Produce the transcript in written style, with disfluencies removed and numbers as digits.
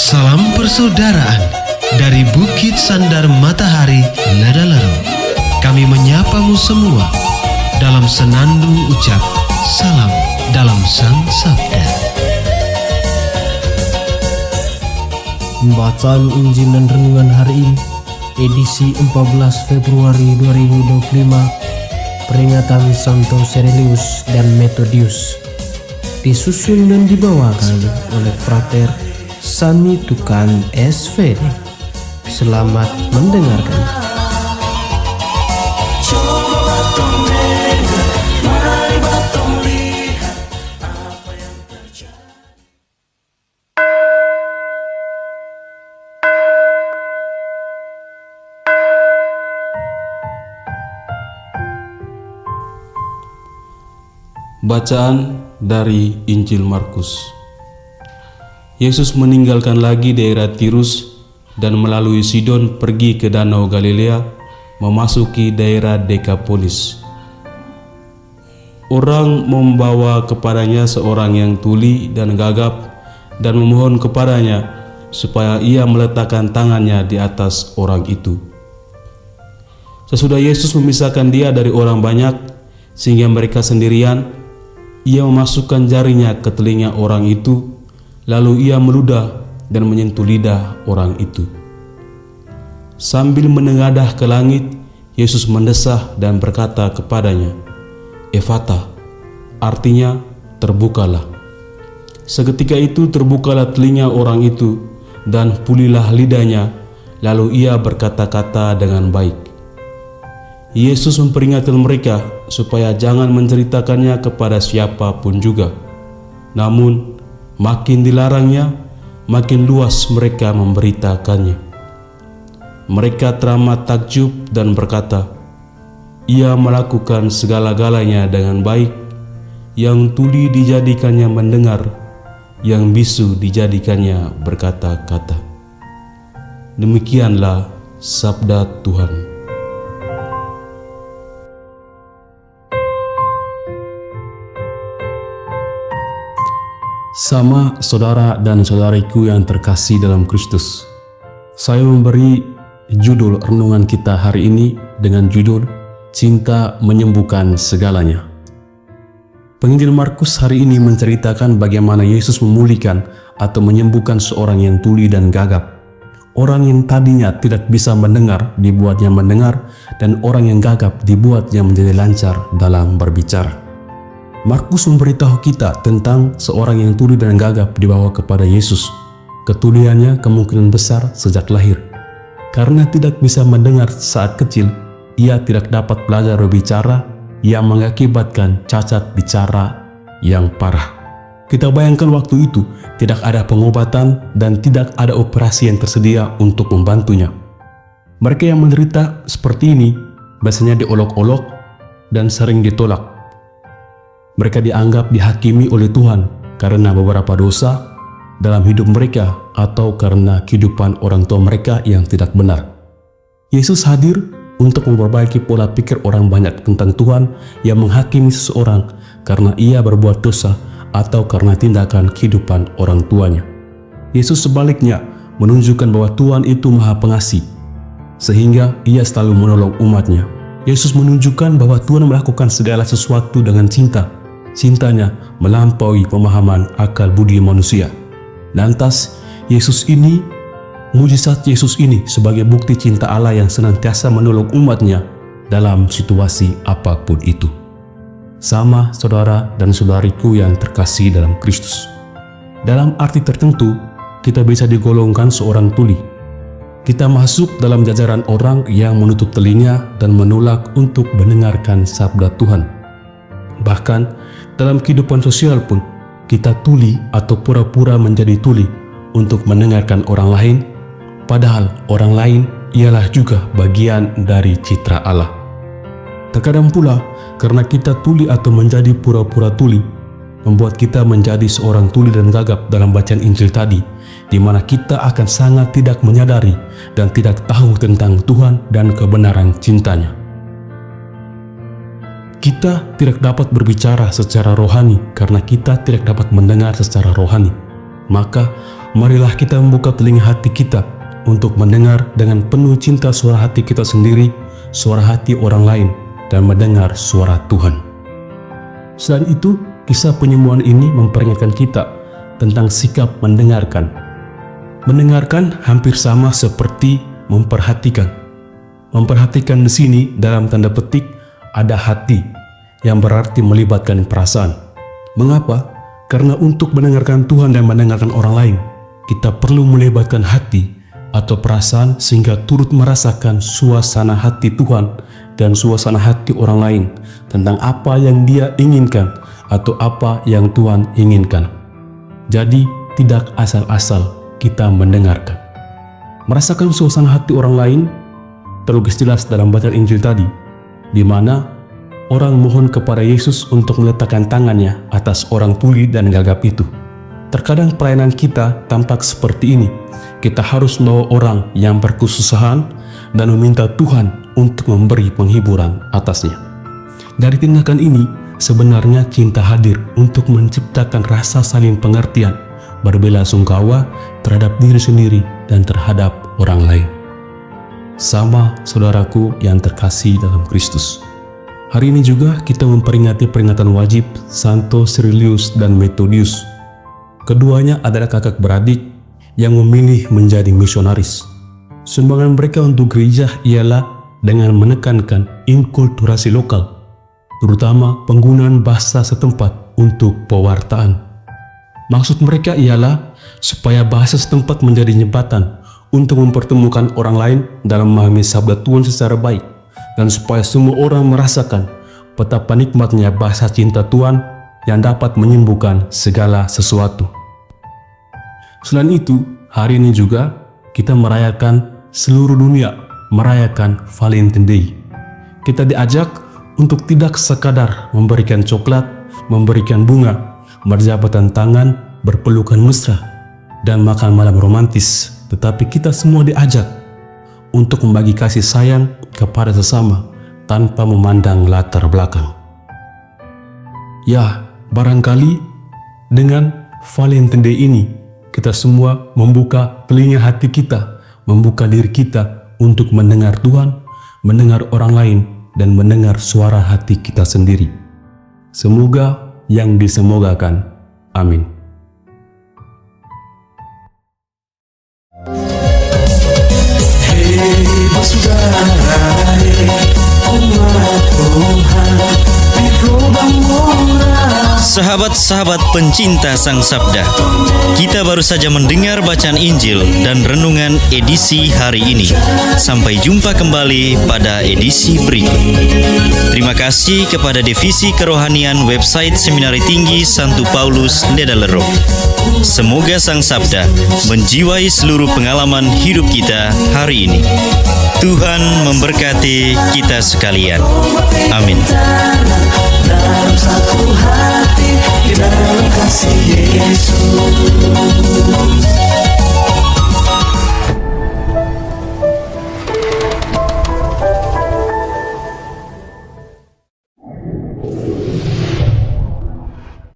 Salam persaudaraan dari Bukit Sandar Matahari Ladalaro. Kami menyapamu semua dalam senandung ucap salam dalam Sang Sabda. Bacaan Injil dan Renungan hari ini, edisi 14 Februari 2025, peringatan Santo Cyrilius dan Methodius, disusun dan dibawakan oleh Frater Sani Tukan SVD. Selamat mendengarkan. Bacaan dari Injil Markus. Yesus meninggalkan lagi daerah Tirus dan melalui Sidon pergi ke Danau Galilea, memasuki daerah Dekapolis. Orang membawa kepadanya seorang yang tuli dan gagap dan memohon kepadanya supaya ia meletakkan tangannya di atas orang itu. Sesudah Yesus memisahkan dia dari orang banyak sehingga mereka sendirian, ia memasukkan jarinya ke telinga orang itu, lalu ia meludah dan menyentuh lidah orang itu. Sambil menengadah ke langit, Yesus mendesah dan berkata kepadanya, "Efata," artinya terbukalah. Seketika itu terbukalah telinga orang itu dan pulihlah lidahnya, lalu ia berkata-kata dengan baik. Yesus memperingatkan mereka supaya jangan menceritakannya kepada siapapun juga. Namun makin dilarangnya, makin luas mereka memberitakannya. Mereka teramat takjub dan berkata, "Ia melakukan segala-galanya dengan baik. Yang tuli dijadikannya mendengar, yang bisu dijadikannya berkata-kata." Demikianlah sabda Tuhan. Sama saudara dan saudariku yang terkasih dalam Kristus, saya memberi judul renungan kita hari ini dengan judul Cinta Menyembuhkan Segalanya. Penginjil Markus hari ini menceritakan bagaimana Yesus memulihkan atau menyembuhkan seorang yang tuli dan gagap. Orang yang tadinya tidak bisa mendengar dibuatnya mendengar, dan orang yang gagap dibuatnya menjadi lancar dalam berbicara. Markus memberitahu kita tentang seorang yang tuli dan gagap dibawa kepada Yesus. Ketuliannya kemungkinan besar sejak lahir. Karena tidak bisa mendengar saat kecil, ia tidak dapat belajar berbicara yang mengakibatkan cacat bicara yang parah. Kita bayangkan waktu itu tidak ada pengobatan dan tidak ada operasi yang tersedia untuk membantunya. Mereka yang menderita seperti ini biasanya diolok-olok dan sering ditolak. Mereka dianggap dihakimi oleh Tuhan karena beberapa dosa dalam hidup mereka atau karena kehidupan orang tua mereka yang tidak benar. Yesus hadir untuk memperbaiki pola pikir orang banyak tentang Tuhan yang menghakimi seseorang karena ia berbuat dosa atau karena tindakan kehidupan orang tuanya. Yesus sebaliknya menunjukkan bahwa Tuhan itu Maha Pengasih, sehingga ia selalu menolong umatnya. Yesus menunjukkan bahwa Tuhan melakukan segala sesuatu dengan cinta. Cintanya melampaui pemahaman akal budi manusia. Lantas, mujizat Yesus ini sebagai bukti cinta Allah yang senantiasa menolong umatnya dalam situasi apapun itu. Sama saudara dan saudariku yang terkasih dalam Kristus. Dalam arti tertentu, kita bisa digolongkan seorang tuli. Kita masuk dalam jajaran orang yang menutup telinga dan menolak untuk mendengarkan sabda Tuhan. Bahkan, dalam kehidupan sosial pun, kita tuli atau pura-pura menjadi tuli untuk mendengarkan orang lain, padahal orang lain ialah juga bagian dari citra Allah. Terkadang pula, karena kita tuli atau menjadi pura-pura tuli, membuat kita menjadi seorang tuli dan gagap dalam bacaan Injil tadi, di mana kita akan sangat tidak menyadari dan tidak tahu tentang Tuhan dan kebenaran cintanya. Kita tidak dapat berbicara secara rohani karena kita tidak dapat mendengar secara rohani. Maka marilah kita membuka telinga hati kita untuk mendengar dengan penuh cinta suara hati kita sendiri, suara hati orang lain, dan mendengar suara Tuhan. Selain itu, kisah penyembuhan ini memperingatkan kita tentang sikap mendengarkan. Mendengarkan hampir sama seperti memperhatikan. Memperhatikan di sini dalam tanda petik ada hati, yang berarti melibatkan perasaan. Mengapa? Karena untuk mendengarkan Tuhan dan mendengarkan orang lain, kita perlu melibatkan hati atau perasaan sehingga turut merasakan suasana hati Tuhan dan suasana hati orang lain tentang apa yang Dia inginkan atau apa yang Tuhan inginkan. Jadi tidak asal-asal kita mendengarkan. Merasakan suasana hati orang lain terlukis jelas dalam bacaan Injil tadi, di mana orang mohon kepada Yesus untuk meletakkan tangannya atas orang tuli dan gagap itu. Terkadang pelayanan kita tampak seperti ini. Kita harus membawa orang yang berkesusahan dan meminta Tuhan untuk memberi penghiburan atasnya. Dari tindakan ini, sebenarnya cinta hadir untuk menciptakan rasa saling pengertian, berbelasungkawa terhadap diri sendiri dan terhadap orang lain. Sama saudaraku yang terkasih dalam Kristus. Hari ini juga kita memperingati peringatan wajib Santo Cyrilius dan Methodius. Keduanya adalah kakak beradik yang memilih menjadi misionaris. Sumbangan mereka untuk gereja ialah dengan menekankan inkulturasi lokal, terutama penggunaan bahasa setempat untuk pewartaan. Maksud mereka ialah supaya bahasa setempat menjadi jembatan untuk mempertemukan orang lain dalam memahami sabda Tuhan secara baik, dan supaya semua orang merasakan betapa nikmatnya bahasa cinta Tuhan yang dapat menyembuhkan segala sesuatu. Selain itu, hari ini juga kita merayakan seluruh dunia merayakan Valentine Day. Kita diajak untuk tidak sekadar memberikan coklat, memberikan bunga, berjabatan tangan, berpelukan mesra, dan makan malam romantis, tetapi kita semua diajak untuk membagi kasih sayang kepada sesama tanpa memandang latar belakang. Ya, barangkali dengan Valentine Day ini kita semua membuka telinga hati kita, membuka diri kita untuk mendengar Tuhan, mendengar orang lain, dan mendengar suara hati kita sendiri. Semoga yang disemogakan. Amin. Sahabat-sahabat pencinta Sang Sabda, kita baru saja mendengar bacaan Injil dan renungan edisi hari ini. Sampai jumpa kembali pada edisi berikut. Terima kasih kepada Divisi Kerohanian website Seminari Tinggi Santo Paulus Ledalero. Semoga Sang Sabda menjiwai seluruh pengalaman hidup kita hari ini. Tuhan memberkati kita sekalian. Amin. Dalam satu hati, di dalam kasih Yesus.